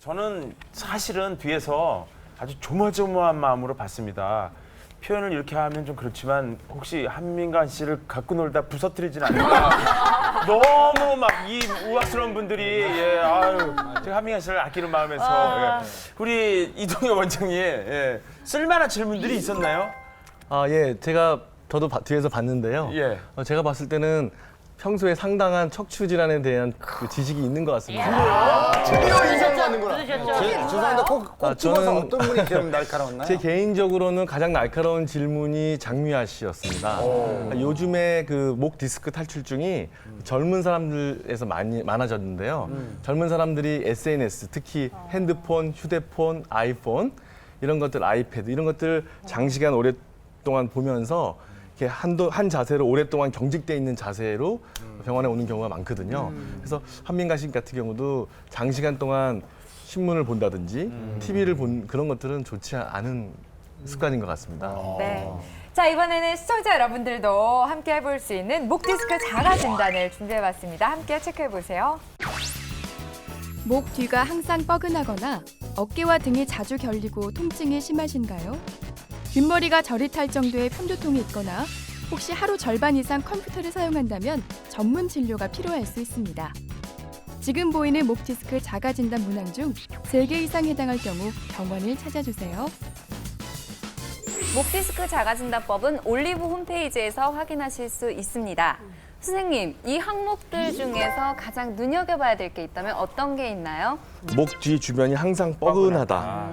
저는 사실은 뒤에서 아주 조마조마한 마음으로 봤습니다. 표현을 이렇게 하면 좀 그렇지만 혹시 한민관 씨를 갖고 놀다 부서뜨리진 않을까. 너무 막 이 우악스러운 분들이 아유 제가 한민관 씨를 아끼는 마음에서 우리 이동엽 원장님 쓸만한 질문들이 있었나요? 예, 저도 뒤에서 봤는데요. 예. 제가 봤을 때는 평소에 상당한 척추 질환에 대한 그 지식이 있는 것 같습니다. 드디어 인상 받는구나. 죄송한데 꼭 집어서 어떤 분이 좀 날카로웠나요? 제 개인적으로는 가장 날카로운 질문이 장미아 씨였습니다. 요즘에 그 목 디스크 탈출증이 젊은 사람들에서 많아졌는데요. 젊은 사람들이 SNS, 특히 핸드폰, 휴대폰, 아이폰 이런 것들, 아이패드 이런 것들 장시간 오랫동안 보면서 이렇게 한 자세로 오랫동안 경직돼 있는 자세로 병원에 오는 경우가 많거든요. 그래서 한민가 씨 같은 경우도 장시간 동안 신문을 본다든지 TV를 본 그런 것들은 좋지 않은 습관인 것 같습니다. 네. 자, 이번에는 시청자 여러분들도 함께 해볼 수 있는 목 디스크 자가 진단을 준비해봤습니다. 함께 체크해보세요. 목 뒤가 항상 뻐근하거나 어깨와 등이 자주 결리고 통증이 심하신가요? 뒷머리가 저릿할 정도의 편두통이 있거나 혹시 하루 절반 이상 컴퓨터를 사용한다면 전문 진료가 필요할 수 있습니다. 지금 보이는 목 디스크 자가 진단 문항 중 3개 이상 해당할 경우 병원을 찾아주세요. 목 디스크 자가 진단법은 올리브 홈페이지에서 확인하실 수 있습니다. 선생님, 이 항목들 중에서 가장 눈여겨봐야 될 게 있다면 어떤 게 있나요? 목 뒤 주변이 항상 뻐근하다.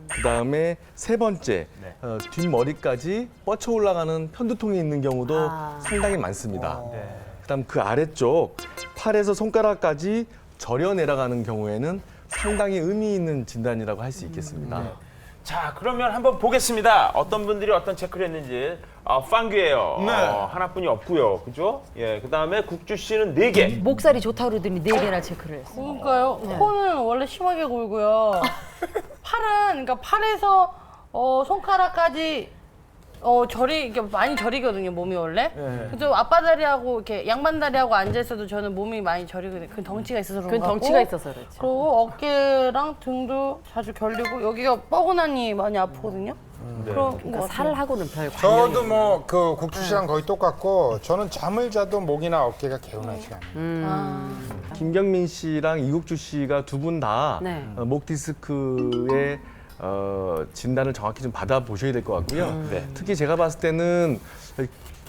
그다음에 세 번째, 뒷머리까지 뻗쳐 올라가는 편두통이 있는 경우도 상당히 많습니다. 그다음 그 아래쪽 팔에서 손가락까지 저려 내려가는 경우에는 상당히 의미 있는 진단이라고 할 수 있겠습니다. 자, 그러면 한번 보겠습니다. 어떤 분들이 어떤 체크를 했는지. 빵규예요. 하나뿐이 없고요. 그죠? 예, 그다음에 국주 씨는 4개. 목살이 좋다고 그러더니 4개나 체크를 했어요. 그러니까요. 코는 원래 심하게 골고요. 그러니까 팔에서 손가락까지 이렇게 많이 저리거든요, 몸이 원래. 그래서 아빠 다리하고 이렇게 양반 다리하고 앉아 있어도 저는 몸이 많이 저리거든요. 그 덩치가 있어서 그런 거 그건 덩치가 있어서 그렇지. 그리고 어깨랑 등도 자주 결리고 여기가 뻐근하니 많이 아프거든요. 그런 그러니까 거 살하고는 별 관련이 저도 뭐 그 국주 씨랑 거의 똑같고 저는 잠을 자도 목이나 어깨가 개운하지가 않아요. 김경민 씨랑 이국주 씨가 두 분 다 네. 목 디스크의 진단을 정확히 좀 받아보셔야 될 것 같고요. 특히 제가 봤을 때는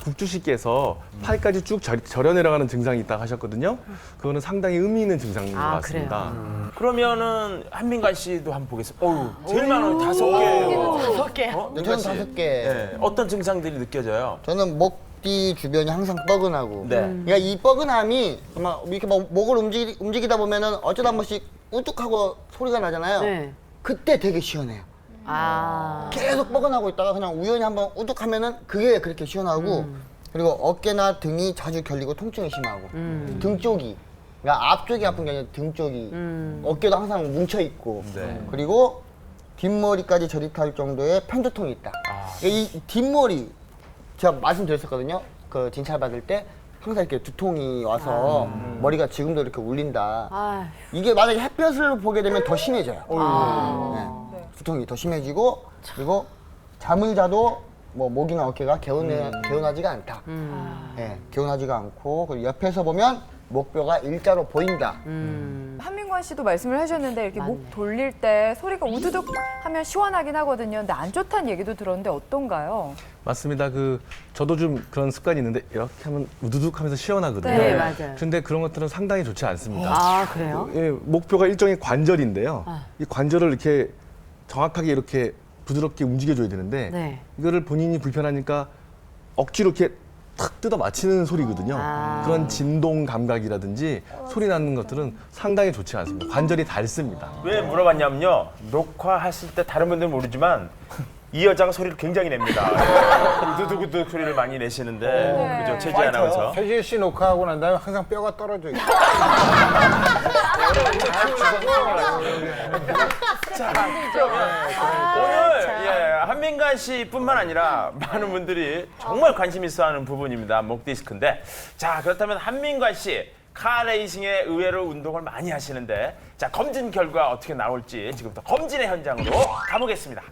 국주 씨께서 팔까지 쭉 저려 내려가는 증상이 있다고 하셨거든요. 그거는 상당히 의미 있는 증상인 것 같습니다. 그러면은 한민관 씨도 한번 보겠습니다. 제일 많아요. 5개예요. 5개. 네, 저는 5개. 예, 어떤 증상들이 느껴져요? 저는 목 뒤 주변이 항상 뻐근하고. 네. 그러니까 이 뻐근함이 막 이렇게 막 목을 움직이다 보면은 어쩌다 한 번씩 우뚝하고 소리가 나잖아요. 네. 그때 되게 시원해요. 계속 뻐근하고 있다가 그냥 우연히 한번 우뚝하면은 그게 그렇게 시원하고 그리고 어깨나 등이 자주 결리고 통증이 심하고 등 쪽이 그러니까 앞쪽이 아픈 게 아니라 등 쪽이 어깨도 항상 뭉쳐 있고 그리고 뒷머리까지 저릿할 정도의 편두통이 있다. 그러니까 이 뒷머리 제가 말씀드렸었거든요. 그 진찰 받을 때 항상 이렇게 두통이 와서 머리가 지금도 이렇게 울린다. 이게 만약에 햇볕을 보게 되면 더 심해져요. 네. 두통이 더 심해지고 그리고 잠을 자도 뭐 목이나 어깨가 개운하지가 않다. 네, 개운하지가 않고 그리고 옆에서 보면 목뼈가 일자로 보인다. 한민관 씨도 말씀을 하셨는데 이렇게 목 돌릴 때 소리가 우두둑 하면 시원하긴 하거든요. 근데 안 좋다는 얘기도 들었는데 어떤가요? 맞습니다. 저도 좀 그런 습관이 있는데 이렇게 하면 우두둑 하면서 시원하거든요. 네, 맞아요. 그런데 그런 것들은 상당히 좋지 않습니다. 아, 그래요? 예, 목표가 일종의 관절인데요. 이 관절을 이렇게 정확하게 이렇게 부드럽게 움직여줘야 되는데 네. 이거를 본인이 불편하니까 억지로 이렇게 탁 뜯어 맞히는 소리거든요. 그런 진동 감각이라든지 소리 나는 것들은 상당히 좋지 않습니다. 관절이 닳습니다. 왜 물어봤냐면요. 녹화하실 때 다른 분들은 모르지만 이 여자가 소리를 굉장히 냅니다. 우두둑우두둑 소리를 많이 내시는데 그죠? 최지 아나운서. 최지혜 씨 녹화하고 난 다음에 항상 뼈가 떨어져 있어요. 오늘 한민관 씨뿐만 아니라 많은 분들이 정말 관심 있어하는 부분입니다. 목 디스크인데 자 그렇다면 한민관 씨 카레이싱에 의외로 운동을 많이 하시는데 자 검진 결과 어떻게 나올지 지금부터 검진의 현장으로 가보겠습니다.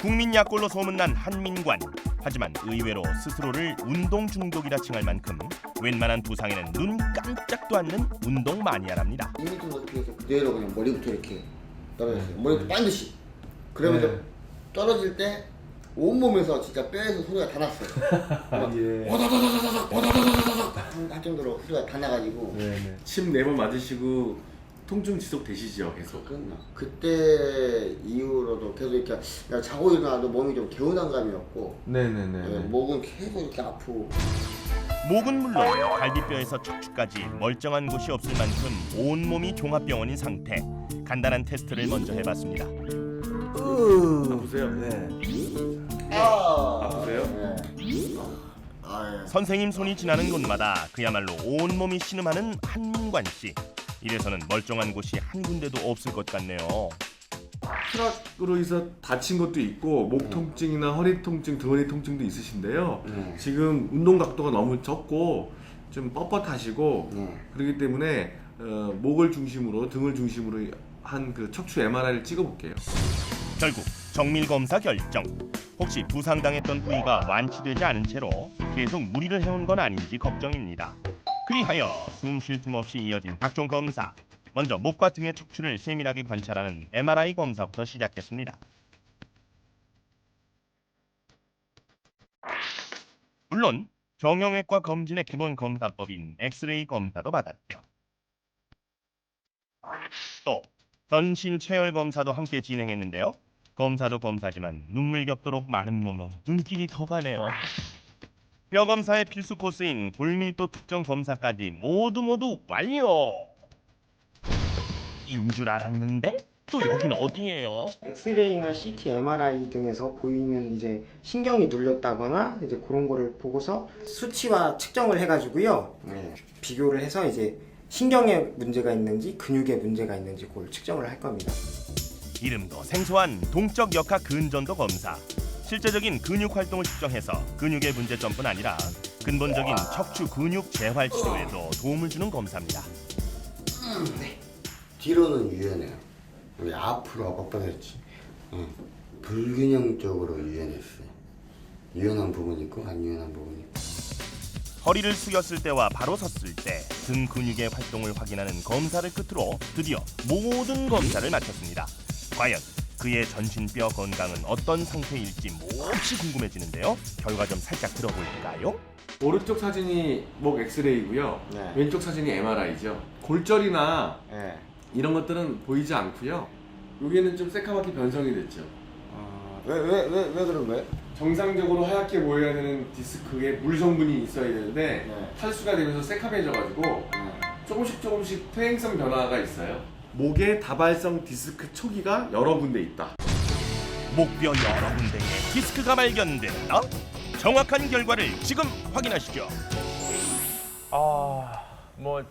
국민 약골로 소문난 한민관. 하지만 의외로 스스로를 운동 중독이라 칭할 만큼 웬만한 부상에는 눈 깜짝도 않는 운동 마니아랍니다. 2m 높이에서 그대로 그냥 머리부터 이렇게 떨어졌어요. 머리부터 반드시. 그러면서 떨어질 때 온몸에서 진짜 뼈에서 소리가 다 났어요. 와다다다다닥 할 정도로 소리가 다 나가지고 침 4번 맞으시고 통증 지속되시죠 계속? 끝나. 그때 이후로도 계속 이렇게 그냥 자고 일어나도 몸이 좀 개운한 감이었고 네네네. 목은 계속 이렇게 아프고. 목은 물론 갈비뼈에서 척추까지 멀쩡한 곳이 없을 만큼 온몸이 종합병원인 상태. 간단한 테스트를 먼저 해봤습니다. 아프세요? 아프세요? 선생님 손이 지나는 곳마다 그야말로 온몸이 신음하는 한민관 씨. 이래서는 멀쩡한 곳이 한 군데도 없을 것 같네요. 수락으로 해서 다친 것도 있고 목 통증이나 허리 통증, 등허리 통증도 있으신데요. 지금 운동 각도가 너무 적고 좀 뻣뻣하시고 그렇기 때문에 목을 중심으로 등을 중심으로 한 그 척추 MRI를 찍어볼게요. 결국 정밀 검사 결정. 혹시 부상당했던 부위가 완치되지 않은 채로 계속 무리를 해온 건 아닌지 걱정입니다. 그리하여 숨 쉴 틈 없이 이어진 각종 검사. 먼저 목과 등의 척추를 세밀하게 관찰하는 MRI 검사부터 시작했습니다. 물론 정형외과 검진의 기본 검사법인 엑스레이 검사도 받았죠. 또 전신 체열 검사도 함께 진행했는데요. 검사도 검사지만 눈물 겹도록 많은 몸에 눈길이 더 가네요. 뼈 검사의 필수 코스인 골밀도 특정 검사까지 모두 완료. 인 줄 알았는데 또 여긴 어디예요? 엑스레이나 CT, MRI 등에서 보이는 이제 신경이 눌렸다거나 이제 그런 거를 보고서 수치와 측정을 해가지고요. 비교를 해서 이제 신경에 문제가 있는지 근육에 문제가 있는지 그걸 측정을 할 겁니다. 이름도 생소한 동적 역학 근전도 검사. 실제적인 근육 활동을 측정해서 근육의 문제점뿐 아니라 근본적인 척추 근육 재활 치료에도 도움을 주는 검사입니다. 뒤로는 유연해요. 우리 앞으로 뻣뻣했지. 불균형적으로 유연했어요. 유연한 부분이 있고 안 유연한 부분이 있고. 허리를 숙였을 때와 바로 섰을 때 등 근육의 활동을 확인하는 검사를 끝으로 드디어 모든 검사를 마쳤습니다. 과연 그의 전신뼈 건강은 어떤 상태일지 몹시 궁금해지는데요. 결과 좀 살짝 들어볼까요? 오른쪽 사진이 목 엑스레이고요. 왼쪽 사진이 MRI죠. 골절이나 이런 것들은 보이지 않고요. 여기는 좀 새카맣게 변성이 됐죠. 왜 그런 거예요? 정상적으로 하얗게 보여야 되는 디스크에 물 성분이 있어야 되는데 탈수가 되면서 새카매져가지고 조금씩 퇴행성 변화가 있어요. 목에 다발성 디스크 초기가 여러 군데 있다. 목뼈 여러 군데에 디스크가 발견된다? 정확한 결과를 지금 확인하시죠. 뭐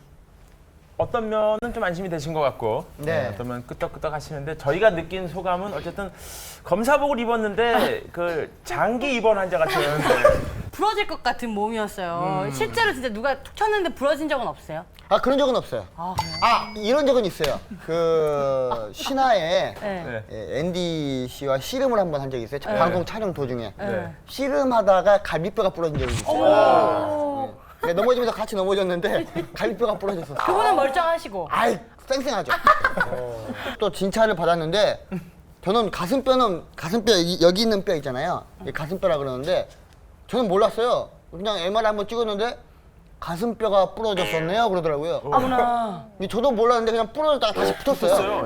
어떤 면은 좀 안심이 되신 것 같고 어떤 면 끄떡끄떡 하시는데 저희가 느낀 소감은 어쨌든 검사복을 입었는데 그 장기 입원 환자 같은 부러질 것 같은 몸이었어요. 실제로 진짜 누가 툭 쳤는데 부러진 적은 없어요? 그런 적은 없어요. 이런 적은 있어요. 그 신화에 앤디 씨와 씨름을 한번 한 적이 있어요. 방송 촬영 도중에 씨름하다가 갈비뼈가 부러진 적이 있어요. 넘어지면서 같이 넘어졌는데 갈비뼈가 부러졌었어요. 그분은 멀쩡하시고. 쌩쌩하죠. 또 진찰을 받았는데 저는 가슴뼈 여기 있는 뼈 있잖아요. 가슴뼈라 그러는데 저는 몰랐어요. 그냥 MRI 한번 찍었는데 가슴뼈가 부러졌었네요 그러더라고요. 어머나. 저도 몰랐는데 그냥 부러졌다가 다시 붙었어요.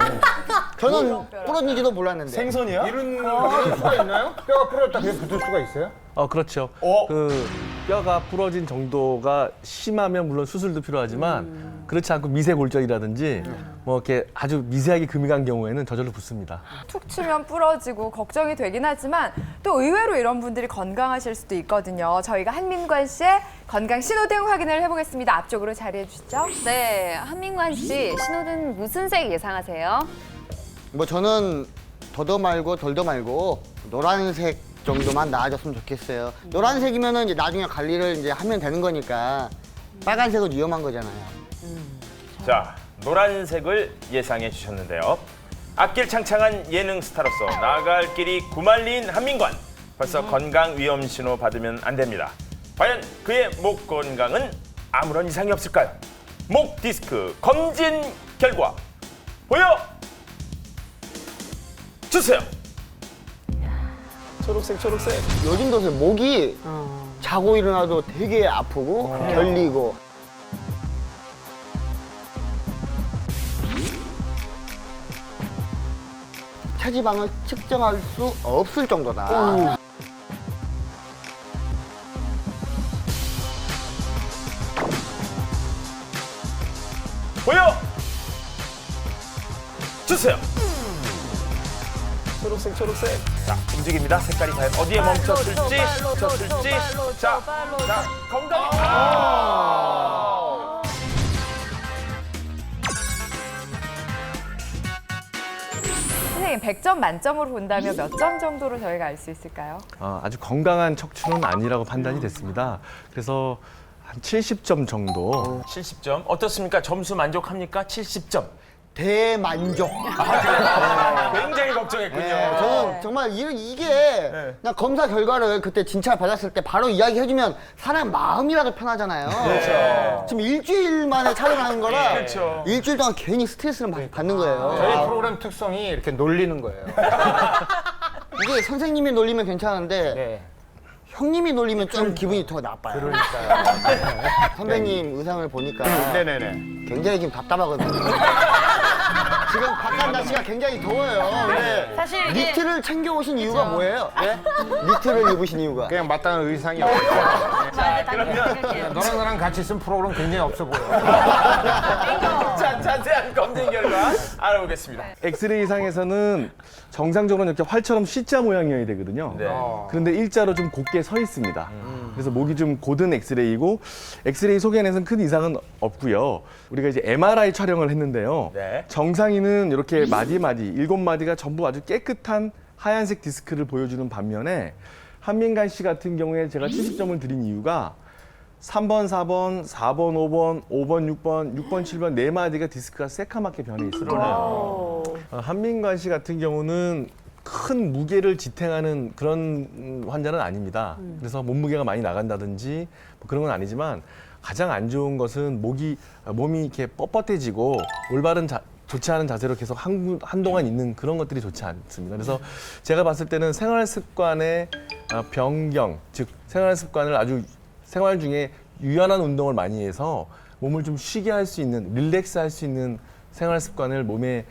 저는 부러진지도 몰랐는데. 생선이야? 이런 수가 있나요? 뼈가 부러졌다 그게 붙을 수가 있어요? 그렇죠. 그 뼈가 부러진 정도가 심하면 물론 수술도 필요하지만 그렇지 않고 미세 골절이라든지 뭐 이렇게 아주 미세하게 금이 간 경우에는 저절로 붙습니다. 툭 치면 부러지고 걱정이 되긴 하지만 또 의외로 이런 분들이 건강하실 수도 있거든요. 저희가 한민관 씨의 건강 신호등 확인을 해보겠습니다. 앞쪽으로 자리해 주시죠. 네, 한민관 씨 신호등 무슨 색 예상하세요? 뭐 저는 더도 말고 덜도 말고 노란색 정도만 나아졌으면 좋겠어요. 노란색이면은 이제 나중에 관리를 이제 하면 되는 거니까 빨간색은 위험한 거잖아요. 자, 노란색을 예상해 주셨는데요. 앞길 창창한 예능 스타로서 나아갈 길이 구말리인 한민관. 벌써 건강 위험 신호 받으면 안 됩니다. 과연 그의 목 건강은 아무런 이상이 없을까요? 목 디스크 검진 결과 보여 주세요. 초록색. 요즘 도서 목이 자고 일어나도 되게 아프고 결리고. 체지방을 측정할 수 없을 정도다. 보여 주세요. 초록색. 자, 움직입니다. 색깔이 과연 어디에 멈췄을지. 자, 건강이. 선생님 100점 만점으로 본다면 몇 점 정도로 저희가 알 수 있을까요? 아주 건강한 척추는 아니라고 판단이 됐습니다. 그래서 한 70점 정도. 70점. 어떻습니까? 점수 만족합니까? 70점. 대만족. 굉장히 걱정했군요. 저는 정말 이게 그냥 검사 결과를 그때 진찰 받았을 때 바로 이야기해주면 사람 마음이라도 편하잖아요. 그렇죠. 지금 일주일 만에 촬영하는 거라 그렇죠. 일주일 동안 괜히 스트레스를 받는 거예요. 저희 프로그램 특성이 이렇게 놀리는 거예요. 이게 선생님이 놀리면 괜찮은데 형님이 놀리면 좀 기분이 더 나빠요. 그러니까요. 선배님 의상을 보니까 네네네. 굉장히 지금 답답하거든요. 지금 바깥 날씨가 굉장히 더워요. 근데 사실 이게 니트를 챙겨 오신 이유가 뭐예요? 니트를 입으신 이유가? 그냥 마땅한 의상이 없어요. 너랑 나랑 같이 쓴 프로그램 굉장히 없어 보여. 자, 자세한 검진 결과 알아보겠습니다. 엑스레이상에서는 정상적으로는 이렇게 활처럼 C자 모양이어야 되거든요. 네. 그런데 일자로 좀 곧게 서 있습니다. 그래서 목이 좀 곧은 엑스레이고 엑스레이 소견에서는 큰 이상은 없고요. 우리가 이제 MRI 촬영을 했는데요. 네. 정상인은 이렇게 마디마디 7마디가 전부 아주 깨끗한 하얀색 디스크를 보여주는 반면에 한민관 씨 같은 경우에 제가 70점을 드린 이유가 3번, 4번, 4번, 5번, 5번, 6번, 6번, 7번 네 마디가 디스크가 새카맣게 변해 있습니다. 한민관 씨 같은 경우는 큰 무게를 지탱하는 그런 환자는 아닙니다. 그래서 몸무게가 많이 나간다든지 뭐 그런 건 아니지만 가장 안 좋은 것은 몸이 이렇게 뻣뻣해지고 올바른 좋지 않은 자세로 계속 한동안 있는 그런 것들이 좋지 않습니다. 그래서 제가 봤을 때는 생활 습관의 변경, 즉 생활 습관을 아주 생활 중에 유연한 운동을 많이 해서 몸을 좀 쉬게 할 수 있는, 릴렉스 할 수 있는 생활 습관을 몸에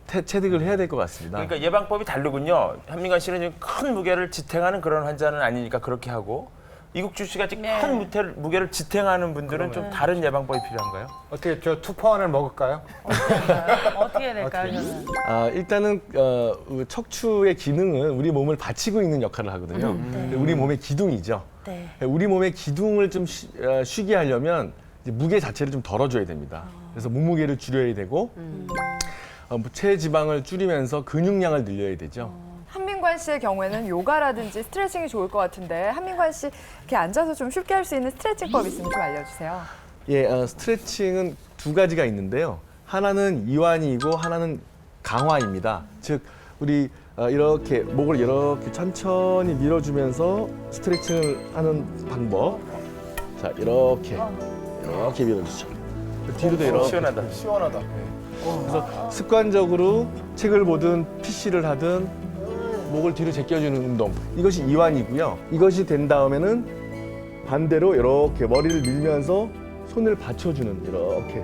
체득을 해야 될 것 같습니다. 그러니까 예방법이 다르군요. 한민관 씨는 지금 큰 무게를 지탱하는 그런 환자는 아니니까 그렇게 하고 이국주 씨 같이 큰 무게를 지탱하는 분들은 좀 다른 예방법이 필요한가요? 어떻게 저 투파원을 먹을까요? 어떻게 해야 될까요, 저는? 일단은 척추의 기능은 우리 몸을 받치고 있는 역할을 하거든요. 우리 몸의 기둥이죠. 네. 우리 몸의 기둥을 좀 쉬게 하려면 이제 무게 자체를 좀 덜어줘야 됩니다. 그래서 몸무게를 줄여야 되고 체지방을 줄이면서 근육량을 늘려야 되죠. 한민관 씨의 경우에는 요가라든지 스트레칭이 좋을 것 같은데 한민관 씨 이렇게 앉아서 좀 쉽게 할 수 있는 스트레칭법 있으면 좀 알려주세요. 예, 스트레칭은 두 가지가 있는데요. 하나는 이완이고 하나는 강화입니다. 즉 우리 이렇게 목을 이렇게 천천히 밀어주면서 스트레칭을 하는 방법. 자, 이렇게 밀어주죠. 뒤로도 이렇게. 시원하다. 그래서 습관적으로 책을 보든 PC를 하든 목을 뒤로 제껴주는 운동. 이것이 이완이고요. 이것이 된 다음에는 반대로 이렇게 머리를 밀면서 손을 받쳐주는 이렇게.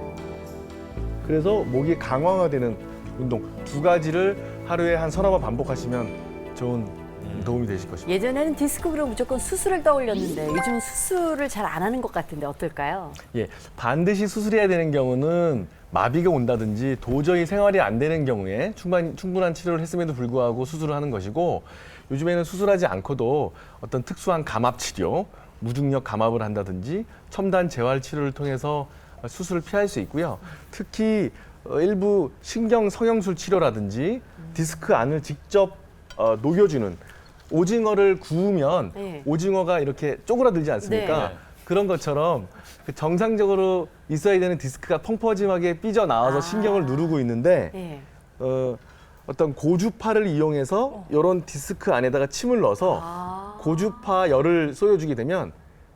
그래서 목이 강화가 되는 운동. 두 가지를 하루에 한 서너 번 반복하시면 좋은 도움이 되실 것입니다. 예전에는 디스크 그러면 무조건 수술을 떠올렸는데 요즘은 수술을 잘 안 하는 것 같은데 어떨까요? 예, 반드시 수술해야 되는 경우는 마비가 온다든지 도저히 생활이 안 되는 경우에 충분한 치료를 했음에도 불구하고 수술을 하는 것이고 요즘에는 수술하지 않고도 어떤 특수한 감압 치료, 무중력 감압을 한다든지 첨단 재활 치료를 통해서 수술을 피할 수 있고요. 특히 일부 신경 성형술 치료라든지 디스크 안을 직접 녹여주는 오징어를 구우면 오징어가 이렇게 쪼그라들지 않습니까? 그런 것처럼 그 정상적으로 있어야 되는 디스크가 펑퍼짐하게 삐져나와서 신경을 누르고 있는데 예. 어떤 고주파를 이용해서 이런 디스크 안에다가 침을 넣어서 고주파 열을 쏘여주게 되면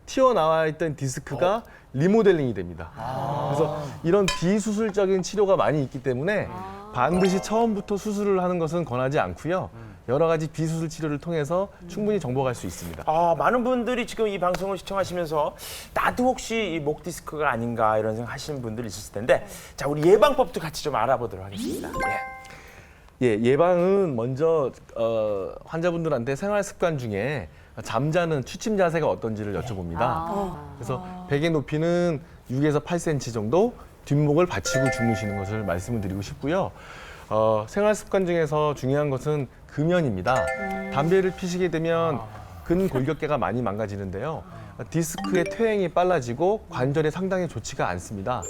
튀어나와 있던 디스크가 리모델링이 됩니다. 그래서 이런 비수술적인 치료가 많이 있기 때문에 반드시 처음부터 수술을 하는 것은 권하지 않고요. 여러 가지 비수술 치료를 통해서 충분히 정복할 수 있습니다. 많은 분들이 지금 이 방송을 시청하시면서 나도 혹시 이 목 디스크가 아닌가 이런 생각 하시는 분들이 있을 텐데 자, 우리 예방법도 같이 좀 알아보도록 하겠습니다. 예방은 먼저 환자분들한테 생활 습관 중에 잠자는 취침 자세가 어떤지를 여쭤봅니다. 그래서 베개 높이는 6에서 8cm 정도 뒷목을 받치고 주무시는 것을 말씀을 드리고 싶고요. 생활 습관 중에서 중요한 것은 금연입니다. 담배를 피시게 되면 근골격계가 많이 망가지는데요. 디스크의 퇴행이 빨라지고 관절에 상당히 좋지가 않습니다.